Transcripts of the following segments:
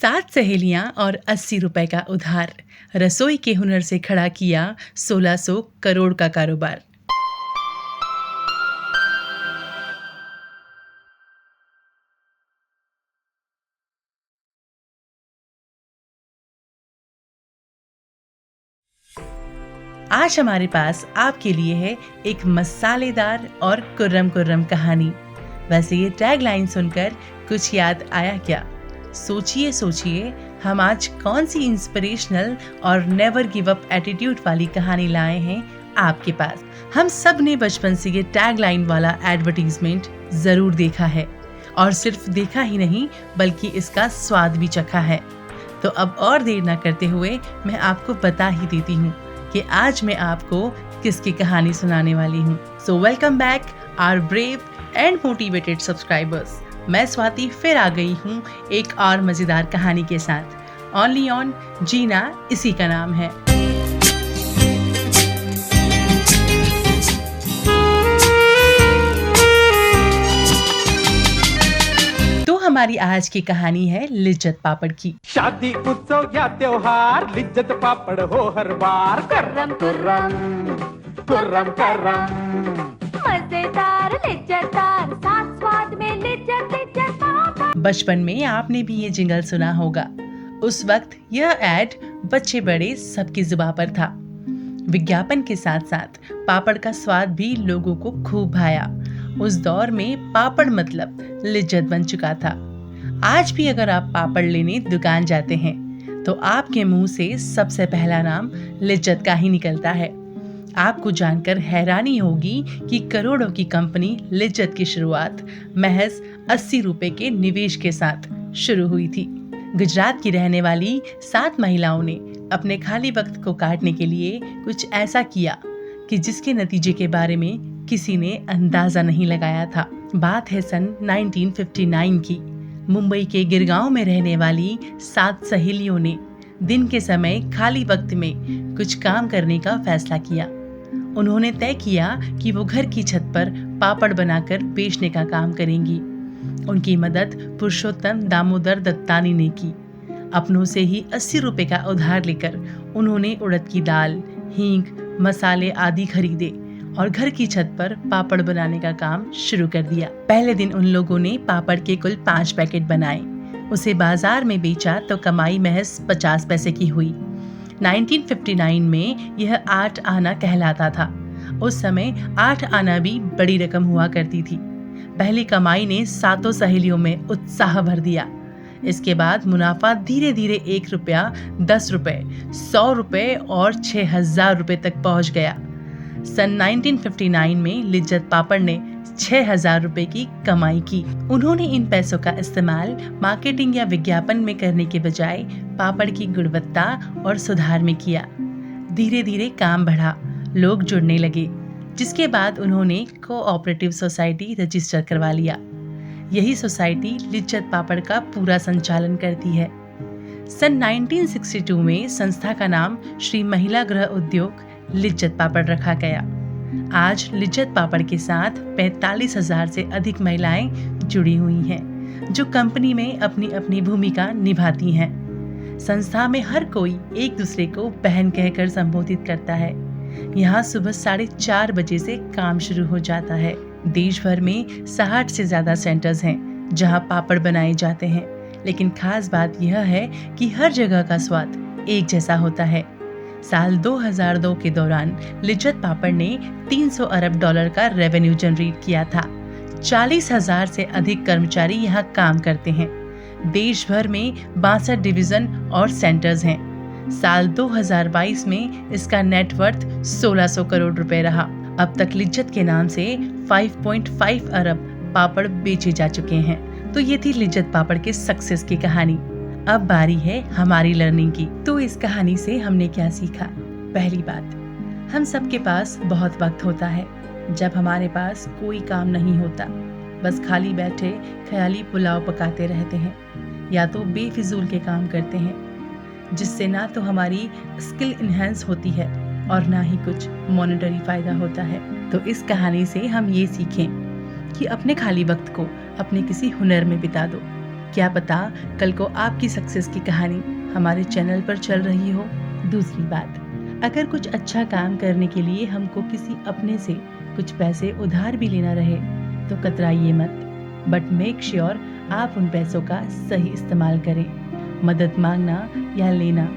7 सहेलियां और 80 रुपए का उधार, रसोई के हुनर से खड़ा किया 1600 करोड़ का कारोबार। आज हमारे पास आपके लिए है एक मसालेदार और कुर्रम कुर्रम कहानी। वैसे ये टैगलाइन सुनकर कुछ याद आया क्या? सोचिए सोचिए, हम आज कौन सी इंस्पिरेशनल और नेवर गिव अप एटीट्यूड वाली कहानी लाए हैं आपके पास। हम सब ने बचपन से ये टैगलाइन वाला एडवर्टीजमेंट जरूर देखा है, और सिर्फ देखा ही नहीं बल्कि इसका स्वाद भी चखा है। तो अब और देर ना करते हुए मैं आपको बता ही देती हूँ कि आज मैं आपको किसकी कहानी सुनाने वाली हूँ। So welcome back our brave and motivated subscribers. मैं स्वाति फिर आ गई हूँ एक और मजेदार कहानी के साथ। ओनली ऑन जीना इसी का नाम है। तो हमारी आज की कहानी है लिज्जत पापड़ की। शादी उत्सव या त्योहार, लिज्जत पापड़ हो हर बार। कुर्रम कुर्रम कुर्रम करम, मजेदार लिज्जतदार, साथ स्वाद में लिज्जत लिज्जत पापड़। बचपन में आपने भी ये जिंगल सुना होगा। उस वक्त यह एड बच्चे बड़े सबकी जुबान पर था। विज्ञापन के साथ साथ पापड़ का स्वाद भी लोगों को खूब भाया। उस दौर में पापड़ मतलब लिज्जत बन चुका था। आज भी अगर आप पापड़ लेने दुकान जाते हैं तो आपके मुंह से सबसे पहला नाम लिज्जत का ही निकलता है। आपको जानकर हैरानी होगी कि करोड़ों की कंपनी लिज्जत की शुरुआत महज 80 रुपए के निवेश के साथ शुरू हुई थी। गुजरात की रहने वाली 7 महिलाओं ने अपने खाली वक्त को काटने के लिए कुछ ऐसा किया कि जिसके नतीजे के बारे में किसी ने अंदाजा नहीं लगाया था। बात है सन 1959 की। मुंबई के गिरगांव में रहने वाली 7 सहेलियों ने दिन के समय खाली वक्त में कुछ काम करने का फैसला किया। उन्होंने तय किया कि वो घर की छत पर पापड़ बनाकर बेचने का काम करेंगी। उनकी मदद पुरुषोत्तम दामोदर दत्तानी ने की। अपनों से ही 80 रुपए का उधार लेकर उन्होंने उड़द की दाल, हींग, मसाले आदि खरीदे और घर की छत पर पापड़ बनाने का काम शुरू कर दिया। पहले दिन उन लोगों ने पापड़ के कुल 5 पैकेट बनाए। उसे बाजार में बेचा तो कमाई महज 50 पैसे की हुई। 1959 में यह 8 आना कहलाता था। उस समय 8 आना भी बड़ी रकम हुआ करती थी। पहली कमाई ने 7 सहेलियों में उत्साह भर दिया। इसके बाद मुनाफा धीरे धीरे 1 रुपया, 10 रुपए, 100 रुपए और 6000 रुपए तक पहुंच गया। सन 1959 में लिज्जत पापड़ ने 6000 रुपए की कमाई की। उन्होंने इन पैसों का इस्तेमाल मार्केटिंग या विज्ञापन में करने के बजाय पापड़ की गुणवत्ता और सुधार में किया। धीरे धीरे काम बढ़ा, लोग जुड़ने लगे, जिसके बाद उन्होंने कोऑपरेटिव सोसाइटी रजिस्टर करवा लिया। यही सोसाइटी लिज्जत पापड़ का पूरा संचालन करती है। सन 1962 में संस्था का नाम श्री महिला गृह उद्योग लिज्जत पापड़ रखा गया। आज लिज्जत पापड़ के साथ 45,000 से अधिक महिलाएं जुड़ी हुई हैं, जो कंपनी में अपनी अपनी भूमिका निभाती हैं। संस्था में हर कोई एक दूसरे को बहन कहकर संबोधित करता है। यहाँ सुबह 4:30 बजे से काम शुरू हो जाता है। देश भर में 60 से ज्यादा सेंटर्स हैं जहाँ पापड़ बनाए जाते हैं, लेकिन खास बात यह है कि हर जगह का स्वाद एक जैसा होता है। साल 2002 के दौरान लिज्जत पापड़ ने 300 अरब डॉलर का रेवेन्यू जनरेट किया था। 40,000 से अधिक कर्मचारी यहाँ काम करते हैं। देश भर में 62 डिवीजन और सेंटर्स हैं। साल 2022 में इसका नेटवर्थ 1600 करोड़ रुपए रहा। अब तक लिज्जत के नाम से 5.5 अरब पापड़ बेचे जा चुके हैं। तो ये थी लिज्जत पापड़ के सक्सेस की कहानी। अब बारी है हमारी लर्निंग की। तो इस कहानी से हमने क्या सीखा? पहली बात, हम सबके पास बहुत वक्त होता है जब हमारे पास कोई काम नहीं होता, बस खाली बैठे ख्याली पुलाव पकाते रहते हैं या तो बेफिजूल के काम करते हैं, जिससे ना तो हमारी स्किल इन्हेंस होती है और ना ही कुछ मॉनेटरी फायदा होता है। तो इस कहानी से हम ये सीखें कि अपने खाली वक्त को अपने किसी हुनर में बिता दो। क्या पता कल को आपकी सक्सेस की कहानी हमारे चैनल पर चल रही हो। दूसरी बात, अगर कुछ अच्छा काम करने के लिए हमको किसी अपने से कुछ पैसे उधार भी लेना रहे तो कतराइए मत, बट मेक श्योर आप उन पैसों का सही इस्तेमाल करें। मदद मांगना या लेना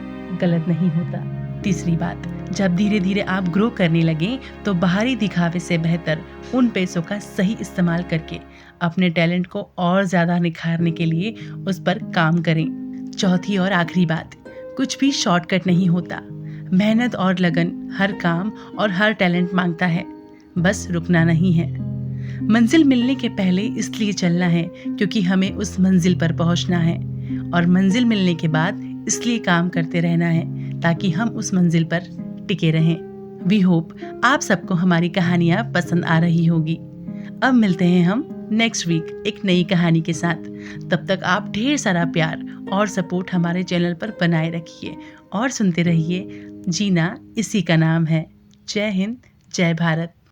गलत नहीं होता। तीसरी बात, जब धीरे धीरे आप ग्रो करने लगें तो बाहरी दिखावे से बेहतर उन पैसों का सही इस्तेमाल करके अपने टैलेंट को और ज़्यादा निखारने के लिए उस पर काम करें। चौथी और आखिरी बात, कुछ भी शॉर्टकट नहीं होता। मेहनत और लगन हर काम और हर टैलेंट मांगता है, बस रुकना नहीं है। मंजिल मिलने के पहले इसलिए चलना है क्योंकि हमें उस मंजिल पर पहुंचना है, और मंजिल मिलने के बाद इसलिए काम करते रहना है ताकि हम उस मंजिल पर टिके रहें। वी होप आप सबको हमारी कहानियाँ पसंद आ रही होगी। अब मिलते हैं हम नेक्स्ट वीक एक नई कहानी के साथ। तब तक आप ढेर सारा प्यार और सपोर्ट हमारे चैनल पर बनाए रखिए और सुनते रहिए जीना इसी का नाम है। जय हिंद, जय भारत।